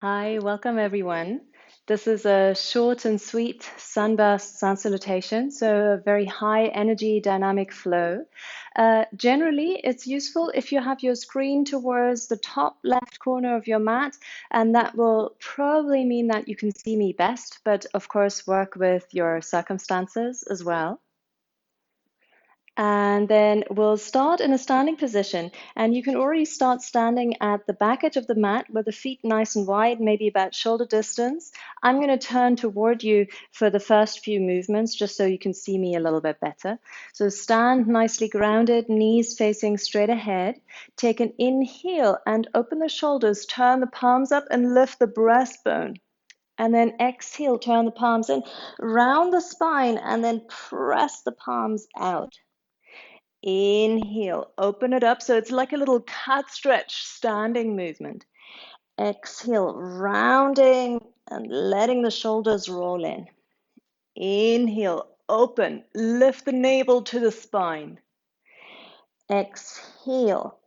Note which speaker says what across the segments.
Speaker 1: Hi, welcome everyone. This is a short and sweet sunburst sun salutation, so a very high energy dynamic flow. Generally, it's useful if you have your screen towards the top left corner of your mat, and that will probably mean that you can see me best, but of course, work with your circumstances as well. And then we'll start in a standing position. And you can already start standing at the back edge of the mat with the feet nice and wide, maybe about shoulder distance. I'm going to turn toward you for the first few movements, just so you can see me a little bit better. So stand nicely grounded, knees facing straight ahead. Take an inhale and open the shoulders, turn the palms up and lift the breastbone. And then exhale, turn the palms in, round the spine, and then press the palms out. Inhale, open it up. So it's like a little cat stretch standing movement. Exhale, rounding and letting the shoulders roll in. Inhale, open, lift the navel to the spine. Exhale,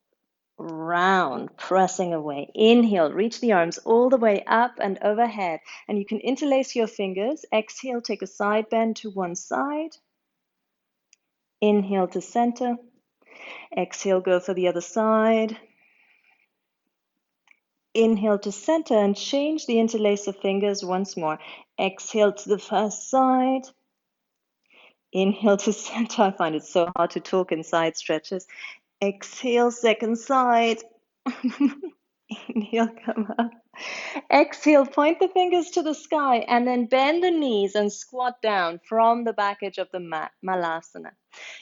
Speaker 1: round, pressing away. Inhale, reach the arms all the way up and overhead. And you can interlace your fingers. Exhale, take a side bend to one side. Inhale to center. Exhale, go for the other side. Inhale to center and change the interlace of fingers once more. Exhale to the first side. Inhale to center. I find it so hard to talk in side stretches. Exhale, second side. Inhale, come up. Exhale, point the fingers to the sky and then bend the knees and squat down from the back edge of the mat, Malasana.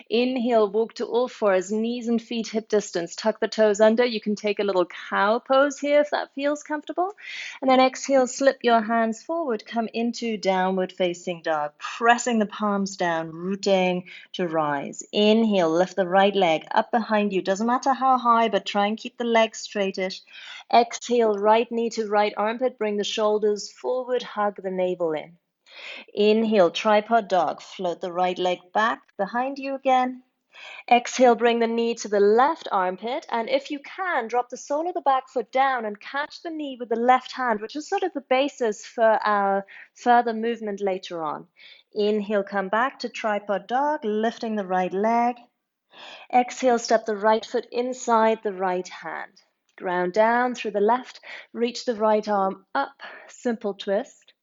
Speaker 1: Inhale, walk to all fours, knees and feet hip distance. Tuck the toes under. You can take a little cow pose here if that feels comfortable. And then exhale, slip your hands forward, come into downward facing dog, pressing the palms down, rooting to rise. Inhale, lift the right leg up behind you. Doesn't matter how high, but try and keep the legs straightish. Exhale, right knee to right armpit. Bring the shoulders forward, hug the navel in. Inhale, tripod dog. Float the right leg back behind you again. Exhale, bring the knee to the left armpit. And if you can, drop the sole of the back foot down and catch the knee with the left hand, which is sort of the basis for our further movement later on. Inhale, come back to tripod dog, lifting the right leg. Exhale, step the right foot inside the right hand. Ground down through the left, reach the right arm up, simple twist.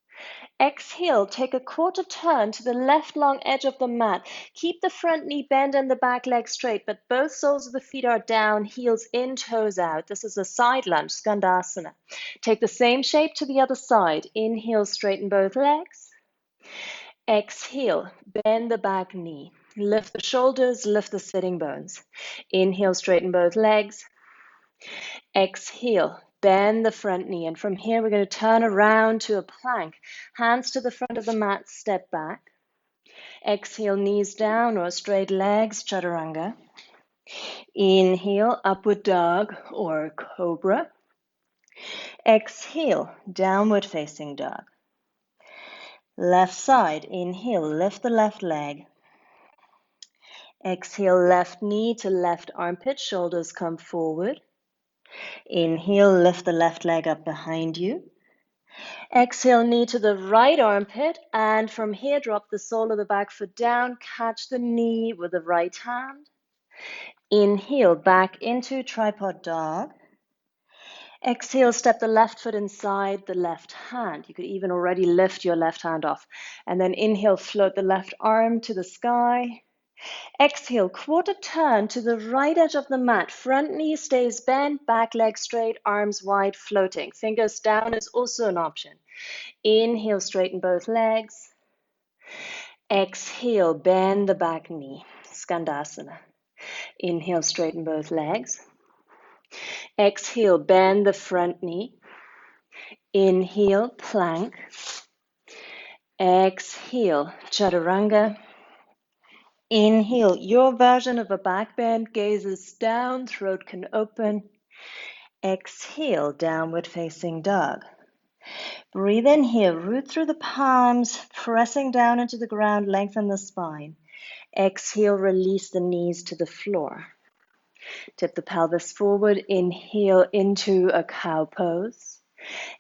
Speaker 1: Exhale, take a quarter turn to the left long edge of the mat. Keep the front knee bent and the back leg straight, but both soles of the feet are down, heels in, toes out. This is a side lunge, skandasana. Take the same shape to the other side. Inhale, straighten both legs. Exhale, bend the back knee. Lift the shoulders, lift the sitting bones. Inhale, straighten both legs. Exhale, bend the front knee. And from here, we're going to turn around to a plank. Hands to the front of the mat, step back. Exhale, knees down or straight legs, chaturanga. Inhale, upward dog or cobra. Exhale, downward facing dog. Left side, inhale, lift the left leg. Exhale, left knee to left armpit, shoulders come forward. Inhale, lift the left leg up behind you. Exhale, knee to the right armpit, and from here, drop the sole of the back foot down, catch the knee with the right hand. Inhale, back into tripod dog. Exhale, step the left foot inside the left hand. You could even already lift your left hand off. And then inhale, float the left arm to the sky. Exhale, quarter turn to the right edge of the mat. Front knee stays bent, back leg straight, arms wide, floating. Fingers down is also an option. Inhale, straighten both legs. Exhale, bend the back knee, skandasana. Inhale, straighten both legs. Exhale, bend the front knee. Inhale, plank. Exhale, chaturanga. Inhale, your version of a back bend, gazes down, throat can open. Exhale, downward facing dog. Breathe in here, root through the palms, pressing down into the ground, lengthen the spine. Exhale, release the knees to the floor. Tip the pelvis forward, inhale into a cow pose.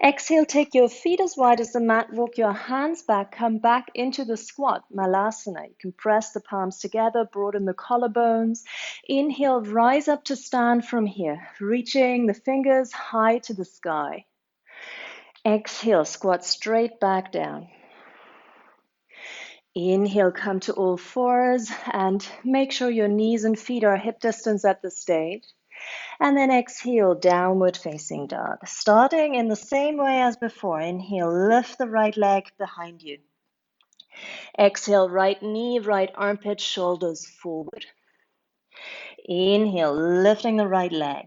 Speaker 1: Exhale, take your feet as wide as the mat, walk your hands back, come back into the squat, malasana. You can press the palms together, broaden the collarbones. Inhale, rise up to stand from here, reaching the fingers high to the sky. Exhale, squat straight back down. Inhale, come to all fours and make sure your knees and feet are hip distance at the stage. And then exhale, downward facing dog. Starting in the same way as before. Inhale, lift the right leg behind you. Exhale, right knee, right armpit, shoulders forward. Inhale, lifting the right leg.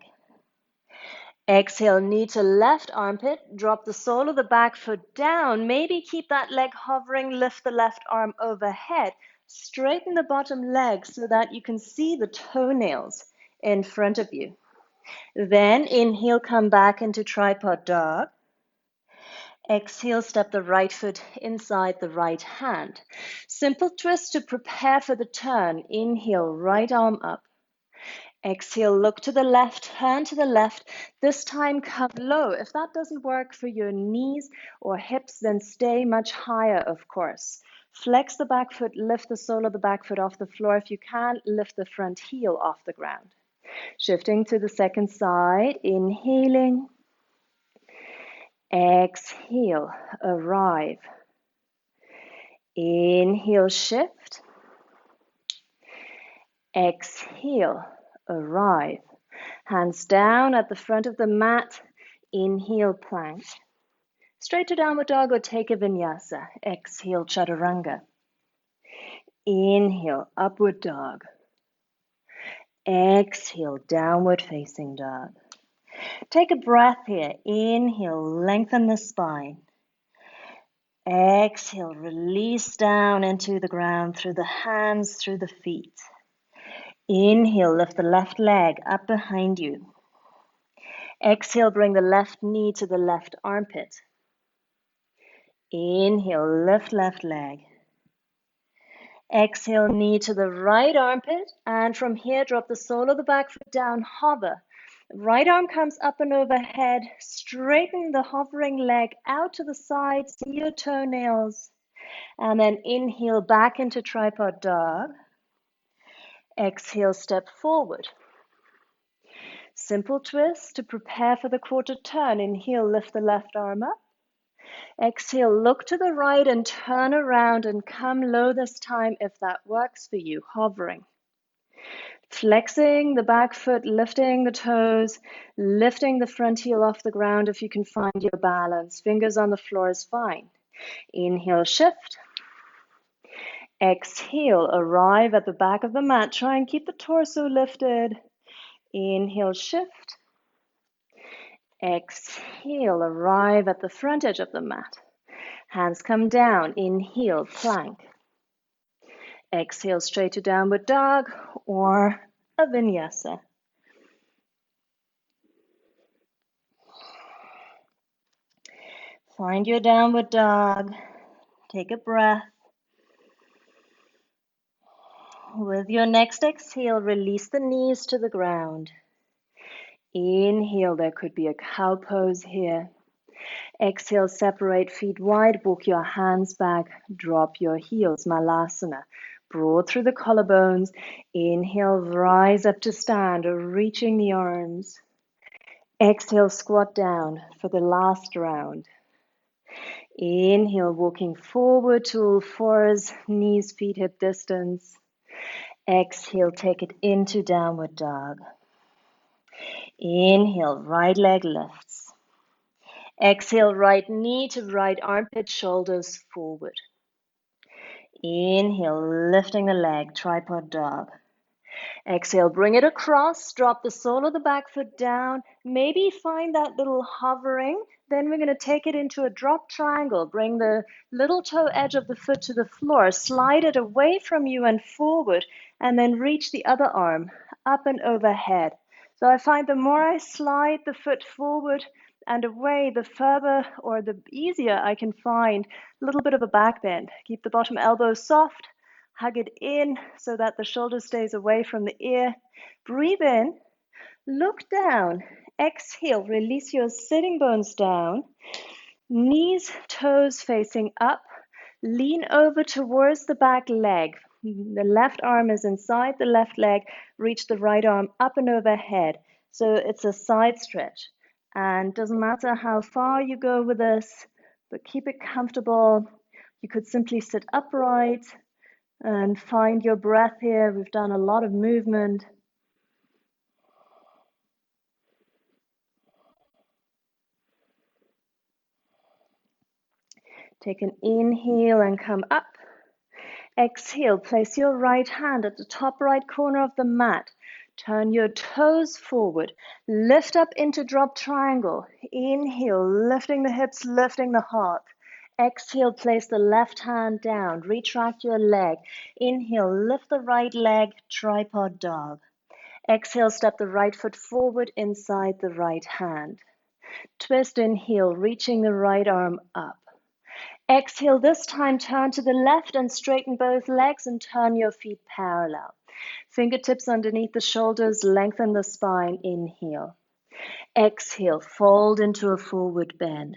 Speaker 1: Exhale, knee to left armpit, drop the sole of the back foot down. Maybe keep that leg hovering, lift the left arm overhead. Straighten the bottom leg so that you can see the toenails in front of you. Then inhale, come back into tripod dog. Exhale, step the right foot inside the right hand. Simple twist to prepare for the turn. Inhale, right arm up. Exhale, look to the left, turn to the left. This time come low. If that doesn't work for your knees or hips, then stay much higher, of course. Flex the back foot, lift the sole of the back foot off the floor. If you can, lift the front heel off the ground. Shifting to the second side, inhaling. Exhale, arrive. Inhale, shift. Exhale, arrive. Hands down at the front of the mat. Inhale, plank. Straight to downward dog or take a vinyasa. Exhale, chaturanga. Inhale, upward dog. Exhale, downward facing dog. Take a breath here. Inhale, lengthen the spine. Exhale, release down into the ground through the hands, through the feet. Inhale, lift the left leg up behind you. Exhale, bring the left knee to the left armpit. Inhale, lift left leg. Exhale, knee to the right armpit. And from here, drop the sole of the back foot down, hover. Right arm comes up and overhead. Straighten the hovering leg out to the side. See your toenails. And then inhale back into tripod dog. Exhale, step forward. Simple twist to prepare for the quarter turn. Inhale, lift the left arm up. Exhale, look to the right and turn around and come low this time if that works for you, hovering. Flexing the back foot, lifting the toes, lifting the front heel off the ground if you can find your balance. Fingers on the floor is fine. Inhale, shift. Exhale, arrive at the back of the mat. Try and keep the torso lifted. Inhale, shift. Exhale, arrive at the front edge of the mat. Hands come down. Inhale, plank. Exhale, straight to downward dog or a vinyasa. Find your downward dog. Take a breath. With your next exhale, release the knees to the ground. Inhale, there could be a cow pose here. Exhale, separate feet wide, walk your hands back, drop your heels, malasana. Broad through the collarbones. Inhale, rise up to stand, reaching the arms. Exhale, squat down for the last round. Inhale, walking forward to all fours, knees, feet, hip distance. Exhale, take it into downward dog. Inhale, right leg lifts. Exhale, right knee to right armpit, shoulders forward. Inhale, lifting the leg, tripod dog. Exhale, bring it across, drop the sole of the back foot down. Maybe find that little hovering. Then we're going to take it into a drop triangle. Bring the little toe edge of the foot to the floor. Slide it away from you and forward, and then reach the other arm up and overhead. So I find the more I slide the foot forward and away, the further or the easier I can find a little bit of a back bend. Keep the bottom elbow soft. Hug it in so that the shoulder stays away from the ear. Breathe in, look down. Exhale, release your sitting bones down. Knees, toes facing up. Lean over towards the back leg. The left arm is inside the left leg. Reach the right arm up and overhead. So it's a side stretch. And doesn't matter how far you go with this, but keep it comfortable. You could simply sit upright and find your breath here. We've done a lot of movement. Take an inhale and come up. Exhale, place your right hand at the top right corner of the mat. Turn your toes forward. Lift up into drop triangle. Inhale, lifting the hips, lifting the heart. Exhale, place the left hand down. Retract your leg. Inhale, lift the right leg, tripod dog. Exhale, step the right foot forward inside the right hand. Twist and heel, reaching the right arm up. Exhale, this time turn to the left and straighten both legs and turn your feet parallel. Fingertips underneath the shoulders, lengthen the spine, inhale. Exhale, fold into a forward bend.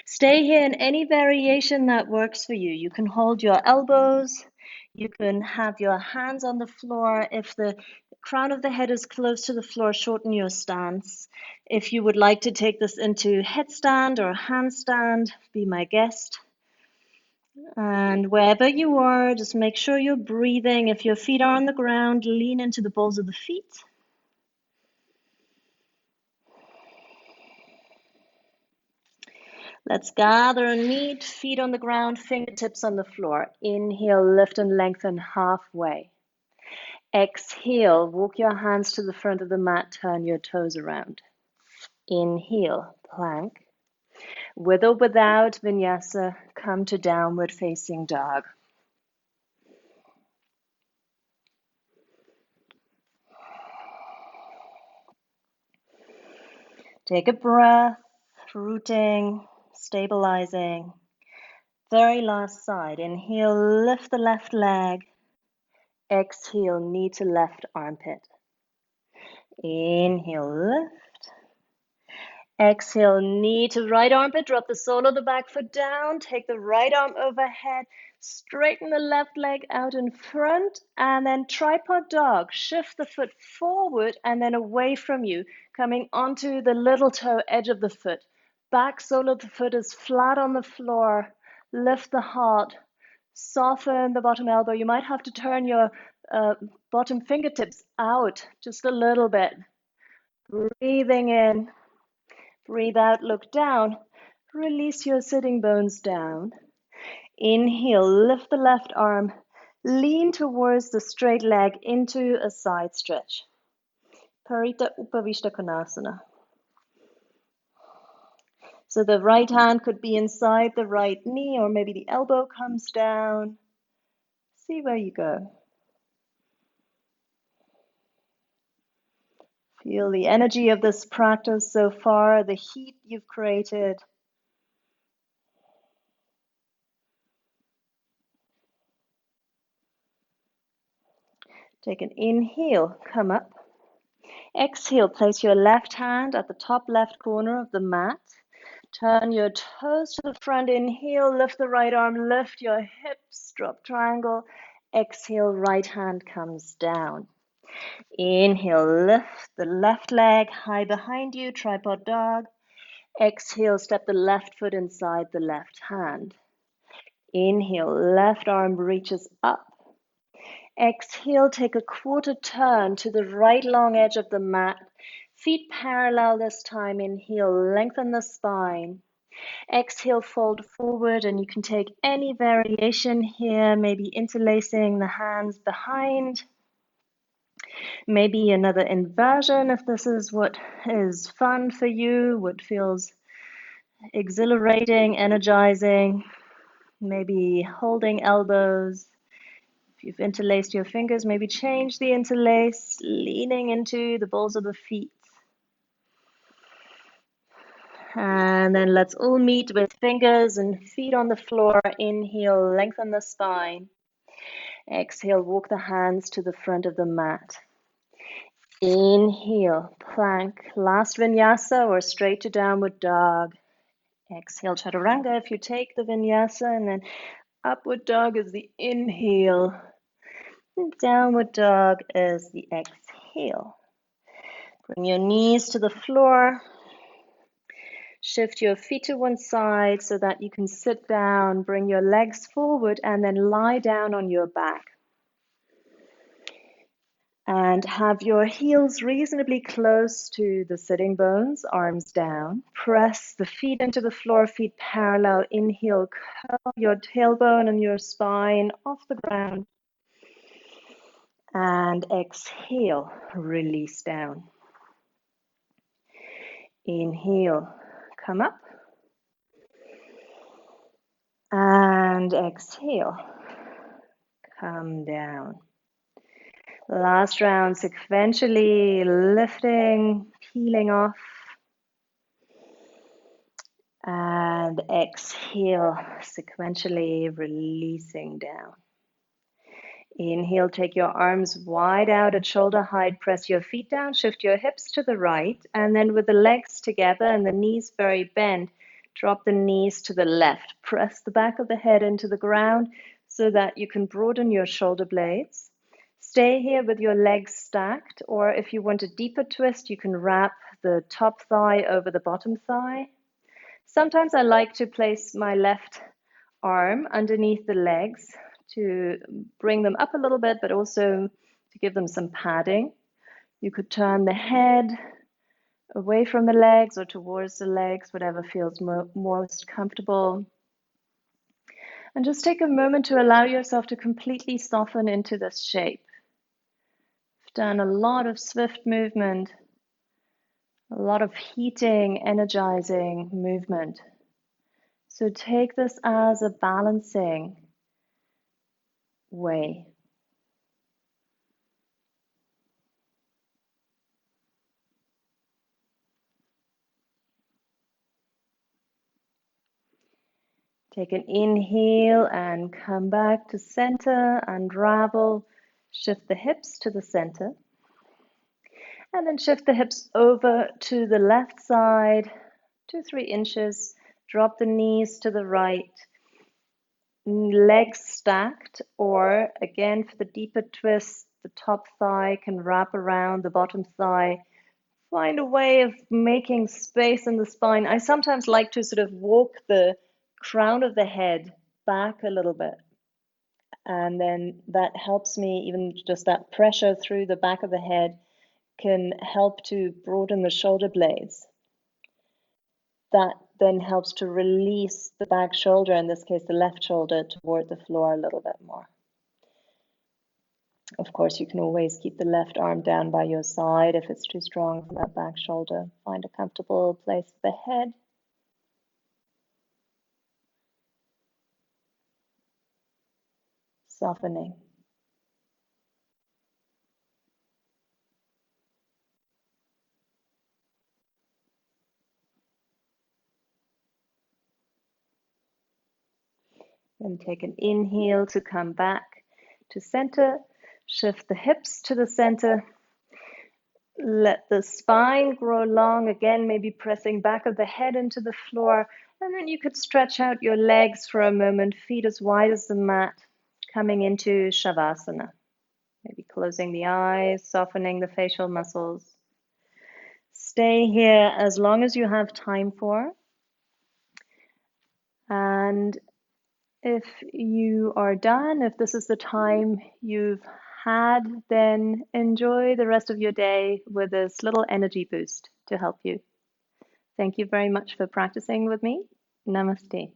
Speaker 1: Stay here in any variation that works for you. You can hold your elbows. You can have your hands on the floor. If the crown of the head is close to the floor, shorten your stance. If you would like to take this into headstand or handstand, be my guest. And wherever you are, just make sure you're breathing. If your feet are on the ground, lean into the balls of the feet. Let's gather and meet, feet on the ground, fingertips on the floor. Inhale, lift and lengthen halfway. Exhale, walk your hands to the front of the mat, turn your toes around. Inhale, plank. With or without vinyasa, come to downward facing dog. Take a breath, rooting, stabilizing. Very last side. Inhale, lift the left leg. Exhale, knee to left armpit. Inhale, lift. Exhale, knee to right armpit. Drop the sole of the back foot down. Take the right arm overhead. Straighten the left leg out in front. And then tripod dog. Shift the foot forward and then away from you, coming onto the little toe edge of the foot. Back sole of the foot is flat on the floor. Lift the heart. Soften the bottom elbow. You might have to turn your bottom fingertips out just a little bit. Breathing in. Breathe out, look down. Release your sitting bones down. Inhale, lift the left arm. Lean towards the straight leg into a side stretch. Parita Upavishta Konasana. So the right hand could be inside the right knee, or maybe the elbow comes down. See where you go. Feel the energy of this practice so far, the heat you've created. Take an inhale, come up. Exhale, place your left hand at the top left corner of the mat. Turn your toes to the front. Inhale, lift the right arm, lift your hips, drop triangle. Exhale, right hand comes down. Inhale, lift the left leg high behind you, tripod dog. Exhale, step the left foot inside the left hand. Inhale, left arm reaches up. Exhale, take a quarter turn to the right long edge of the mat. Feet parallel this time. Inhale, lengthen the spine. Exhale, fold forward, and you can take any variation here, maybe interlacing the hands behind. Maybe another inversion if this is what is fun for you, what feels exhilarating, energizing. Maybe holding elbows. If you've interlaced your fingers, maybe change the interlace, leaning into the balls of the feet. And then let's all meet with fingers and feet on the floor. Inhale, lengthen the spine. Exhale, walk the hands to the front of the mat. Inhale, plank, last vinyasa or straight to downward dog. Exhale, chaturanga if you take the vinyasa, and then upward dog is the inhale. And downward dog is the exhale. Bring your knees to the floor. Shift your feet to one side so that you can sit down. Bring your legs forward and then lie down on your back. And have your heels reasonably close to the sitting bones, arms down. Press the feet into the floor, feet parallel. Inhale, curl your tailbone and your spine off the ground. And exhale, release down. Inhale, come up. And exhale, come down. Last round, sequentially lifting, peeling off. And exhale, sequentially releasing down. Inhale, take your arms wide out at shoulder height. Press your feet down, shift your hips to the right. And then with the legs together and the knees very bent, drop the knees to the left. Press the back of the head into the ground so that you can broaden your shoulder blades. Stay here with your legs stacked, or if you want a deeper twist, you can wrap the top thigh over the bottom thigh. Sometimes I like to place my left arm underneath the legs to bring them up a little bit, but also to give them some padding. You could turn the head away from the legs or towards the legs, whatever feels most comfortable. And just take a moment to allow yourself to completely soften into this shape. You've done a lot of swift movement, a lot of heating, energizing movement. So take this as a balancing way. Take an inhale and come back to center, unravel, shift the hips to the center. And then shift the hips over to the left side, 2-3 inches. Drop the knees to the right, legs stacked, or again for the deeper twist, the top thigh can wrap around the bottom thigh. Find a way of making space in the spine. I sometimes like to sort of walk the crown of the head back a little bit. And then that helps me, even just that pressure through the back of the head can help to broaden the shoulder blades. That then helps to release the back shoulder, in this case the left shoulder, toward the floor a little bit more. Of course, you can always keep the left arm down by your side if it's too strong for that back shoulder. Find a comfortable place for the head. Softening. Then take an inhale to come back to center. Shift the hips to the center. Let the spine grow long, again, maybe pressing back of the head into the floor. And then you could stretch out your legs for a moment, feet as wide as the mat, coming into Shavasana. Maybe closing the eyes, softening the facial muscles. Stay here as long as you have time for. And if you are done, if this is the time you've had, then enjoy the rest of your day with this little energy boost to help you. Thank you very much for practicing with me. Namaste.